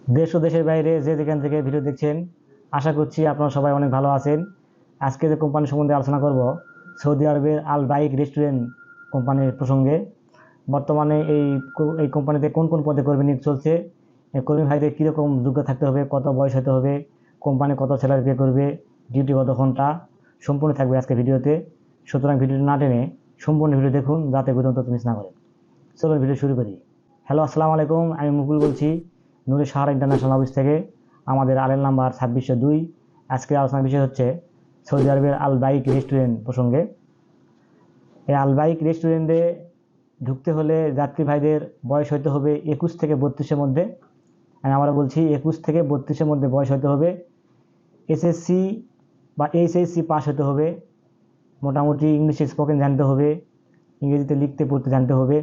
দেশ ও দেশের বাইরে যে যেখান থেকে ভিডিও দেখছেন, আশা করছি আপনারা সবাই অনেক ভালো আছেন। আজকে যে কোম্পানি সম্বন্ধে আলোচনা করব, সৌদি আরবের আল বাইক রেস্টুরেন্ট কোম্পানির প্রসঙ্গে। বর্তমানে এই কোম্পানিতে কোন কোন পদে কর্মী নিয়োগ চলছে, এই কর্মী ভাইদের কীরকম যোগ্যতা থাকতে হবে, কত বয়স হতে হবে, কোম্পানি কত স্যালারি পে করবে, ডিউটি কত ঘন্টা, সম্পূর্ণ থাকবে আজকে ভিডিওতে। সুতরাং ভিডিওটি না টেনে সম্পূর্ণ ভিডিও দেখুন, যাতে কোনো তথ্য মিস না করেন। চলুন ভিডিও শুরু করি। হ্যালো, আসসালামু আলাইকুম। আমি মুকুল বলছি, নূরে সাহারা ইন্টারন্যাশনাল অফিস থেকে। আমাদের আলের নাম্বার 2602। আজকের আলোচনার বিষয় হচ্ছে সৌদি আরবের আল বাইক রেস্টুরেন্ট প্রসঙ্গে। এই আল বাইক রেস্টুরেন্টে ঢুকতে হলে যাত্রী ভাইদের বয়স হতে হবে 21 থেকে 32-এর মধ্যে। আমি আমরা বলছি 21 থেকে 32-এর মধ্যে বয়স হতে হবে। এসএসসি বা এইচএসসি পাস হতে হবে। মোটামুটি ইংলিশে স্পোকেন জানতে হবে, ইংরেজিতে লিখতে পড়তে জানতে হবে।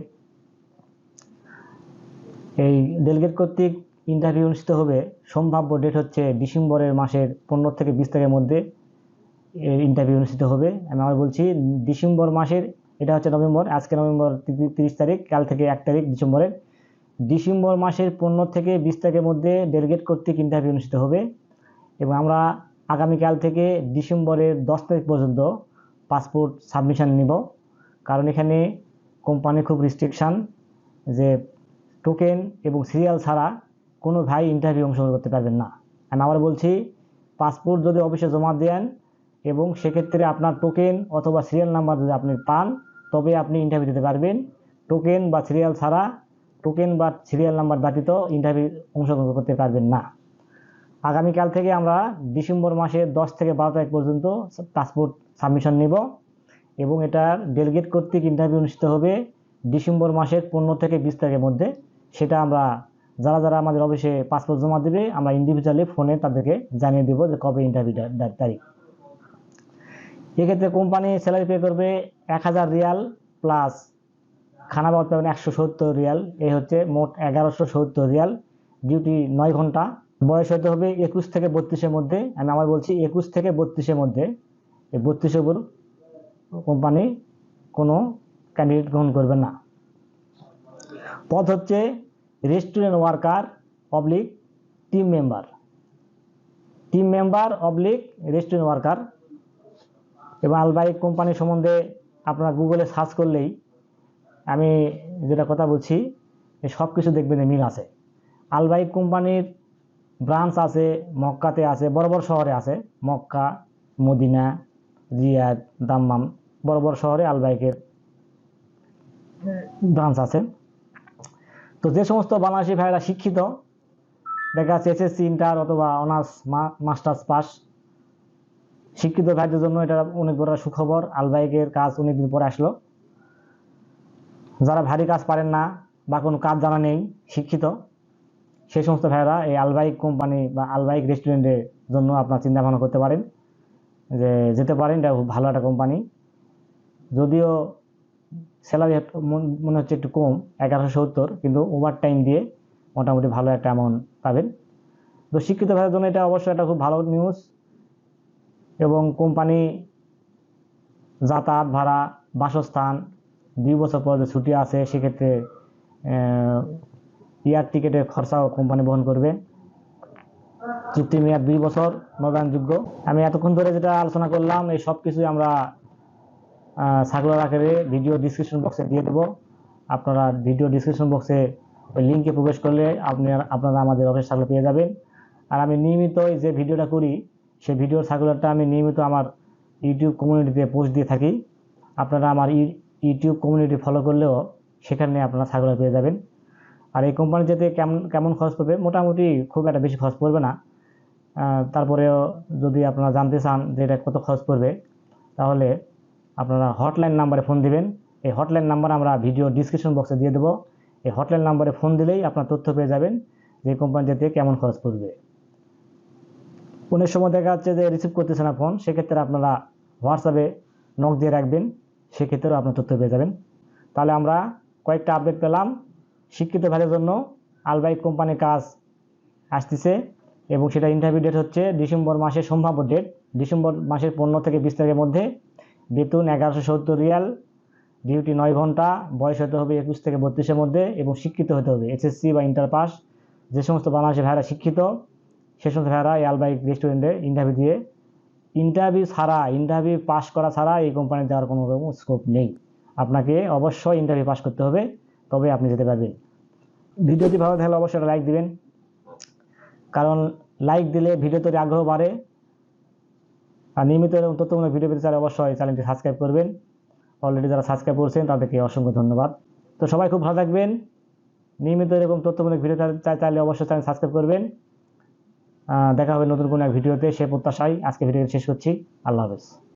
এই ডেলিগেট কর্তৃক ইন্টারভিউ অনুষ্ঠিত হবে। সম্ভাব্য ডেট হচ্ছে ডিসেম্বরের মাসের 15 থেকে 20 তারিখের মধ্যে ইন্টারভিউ অনুষ্ঠিত হবে। আমি আবার বলছি, ডিসেম্বর মাসের, এটা হচ্ছে নভেম্বর, আজকে নভেম্বর 30 তারিখ, কাল থেকে 1 তারিখ ডিসেম্বরের। ডিসেম্বর মাসের 15 থেকে 20 তারিখের মধ্যে ডেলিগেট কর্তৃক ইন্টারভিউ অনুষ্ঠিত হবে। এবং আমরা আগামীকাল থেকে ডিসেম্বরের 10 তারিখ পর্যন্ত পাসপোর্ট সাবমিশন নিব। কারণ এখানে কোম্পানি খুব রিস্ট্রিকশান যে টোকেন এবং সিরিয়াল ছাড়া কোনো ভাই ইন্টারভিউ অংশগ্রহণ করতে পারবেন না। আমি আবার বলছি, পাসপোর্ট যদি অফিসে জমা দেন এবং সেক্ষেত্রে আপনার টোকেন অথবা সিরিয়াল নাম্বার যদি আপনি পান, তবে আপনি ইন্টারভিউ দিতে পারবেন। টোকেন বা সিরিয়াল ছাড়া, টোকেন বা সিরিয়াল নাম্বার ব্যতীত ইন্টারভিউ অংশগ্রহণ করতে পারবেন না। আগামীকাল থেকে আমরা ডিসেম্বর মাসের 10 থেকে 12 তারিখ পর্যন্ত পাসপোর্ট সাবমিশন নেব এবং এটা ডেলিগেট কর্তৃক ইন্টারভিউ অনুষ্ঠিত হবে ডিসেম্বর মাসের 15 থেকে 20 তারিখের মধ্যে। সেটা আমরা যারা যারা আমাদের অফিসে পাসপোর্ট জমা দেবে, আমরা ইন্ডিভিজুয়ালি ফোনে তাদেরকে জানিয়ে দেবো যে কবে ইন্টারভিউটা তারিখ। এক্ষেত্রে কোম্পানি স্যালারি পে করবে 1000 রিয়াল প্লাস খানা বাবদ পাবেন 170 রিয়াল। এই হচ্ছে মোট 1170 রিয়াল। ডিউটি 9 ঘন্টা। বয়স হতে হবে 21 থেকে 32-এর মধ্যে। আমি আবার বলছি 21 থেকে 32-এর মধ্যে। এই 32-এর উপর কোম্পানি কোনো ক্যান্ডিডেট গ্রহণ করবে না। পদ হচ্ছে restaurant worker oblique team member. Team member oblique restaurant worker. এবং আলবাইক কোম্পানি সম্বন্ধে আপনারা গুগলে সার্চ করলেই আমি যেটা কথা বলছি সব কিছু দেখবেন মিল আছে। আলবাইক কোম্পানির ব্রাঞ্চ আছে মক্কাতে, আছে বড় বড় শহরে আছে, মক্কা, মদিনা, রিয়াদ, দাম্মাম, বড় বড় শহরে আলবাইকের ব্রাঞ্চ আছে। তো যে সমস্ত বাংলাদেশি ভাইরা শিক্ষিত, দেখা যাচ্ছে এসএসসি, ইন্টার অথবা অনার্স মাস্টার্স পাস, শিক্ষিত ভাইদের জন্য এটা অনেক বড় সুখবর। আলবাইকের কাজ অনেকদিন পরে আসলো। যারা ভারী কাজ পারেন না বা কোনো কাজ জানা নেই, শিক্ষিত, সেই সমস্ত ভাইরা এই আলবাইক কোম্পানি বা আলবাইক রেস্টুরেন্টের জন্য আপনার চিন্তা ভাবনা করতে পারেন, যে যেতে পারেন। এটা খুব ভালো একটা কোম্পানি। যদিও স্যালারি মনে হচ্ছে একটু কম, 1170, কিন্তু ওভার টাইম দিয়ে মোটামুটি ভালো একটা অ্যামাউন্ট পাবেন। তো শিক্ষিত ভাইয়ের জন্য এটা অবশ্যই একটা খুব ভালো নিউজ। এবং কোম্পানি যাতায়াত ভাড়া, বাসস্থান, 2 বছর পর যে ছুটি আছে সেক্ষেত্রে এয়ার টিকেটের খরচাও কোম্পানি বহন করবে। চুক্তি মেয়াদ 2 বছর, নবায়নযোগ্য। আমি এতক্ষণ ধরে যেটা আলোচনা করলাম এই সব কিছুই আমরা সার্কুলার আকারে ভিডিও ডিসক্রিপশন বক্সে দিয়ে দেবো। আপনারা ভিডিও ডিসক্রিপশন বক্সে ওই লিঙ্কে প্রবেশ করলে আপনারা আমাদের অফিস সার্কুলার পেয়ে যাবেন। আর আমি নিয়মিত যে ভিডিওটা করি সেই ভিডিওর সার্কুলারটা আমি নিয়মিত আমার ইউটিউব কমিউনিটিতে পোস্ট দিয়ে থাকি। আপনারা আমার ইউটিউব কমিউনিটি ফলো করলেও সেখানে আপনারা সার্কুলার পেয়ে যাবেন। আর এই কোম্পানি যেতে কেমন খরচ পড়বে, মোটামুটি খুব একটা বেশি খরচ পড়বে না। তারপরেও যদি আপনারা জানতে চান যে এটা কত খরচ পড়বে, তাহলে আপনারা হটলাইন নাম্বারে ফোন দিবেন। এই হটলাইন নাম্বার আমরা ভিডিও ডিসক্রিপশন বক্সে দিয়ে দেবো। এই হটলাইন নাম্বারে ফোন দিলেই আপনার তথ্য পেয়ে যাবেন যে কোম্পানি যেতে কেমন খরচ পড়বে। অনেক সময় দেখা যাচ্ছে যে রিসিভ করতেছে না ফোন, সেক্ষেত্রে আপনারা হোয়াটসঅ্যাপে নক দিয়ে রাখবেন, সেক্ষেত্রেও আপনার তথ্য পেয়ে যাবেন। তাহলে আমরা কয়েকটা আপডেট পেলাম। শিক্ষিত ভাইদের জন্য আলবাইক কোম্পানির কাজ আসতেছে এবং সেটা ইন্টারভিউ ডেট হচ্ছে ডিসেম্বর মাসের সম্ভাব্য ডেট, ডিসেম্বর মাসের 15 থেকে 20 তারিখের মধ্যে। বেতন 1170 রিয়াল, ডিউটি 9 ঘন্টা, বয়স হতে হবে 21 থেকে 32-এর মধ্যে এবং শিক্ষিত হতে হবে এসএসসি বা ইন্টার পাস, যে সমস্ত বাংলাদেশি ভাইরা শিক্ষিত, সে সমস্ত ভাইরা এই আলবাইক রেস্টুরেন্টে ইন্টারভিউ দিয়ে ইন্টারভিউ পাস করা ছাড়া এই কোম্পানি দেওয়ার কোনো রকম স্কোপ নেই। আপনাকে অবশ্যই ইন্টারভিউ পাস করতে হবে, তবে আপনি যেতে পারবেন। ভিডিওটি ভালো থাকলে অবশ্যই একটা লাইক দিবেন, কারণ লাইক দিলে ভিডিও তৈরি আগ্রহ বাড়ে। আর নিয়মিত এরকম তথ্যমূলক ভিডিও পেতে চাইলে অবশ্যই চ্যানেলটি সাবস্ক্রাইব করবেন। অলরেডি যারা সাবস্ক্রাইব করছেন তাদেরকে অসংখ্য ধন্যবাদ। তো সবাই খুব ভালো থাকবেন। নিয়মিত এরকম তথ্যমূলক ভিডিও চাইলে অবশ্যই চ্যানেল সাবস্ক্রাইব করবেন। দেখা হবে নতুন কোনো এক ভিডিওতে, সে প্রত্যাশায় আজকে ভিডিও শেষ করছি। আল্লাহ হাফেজ।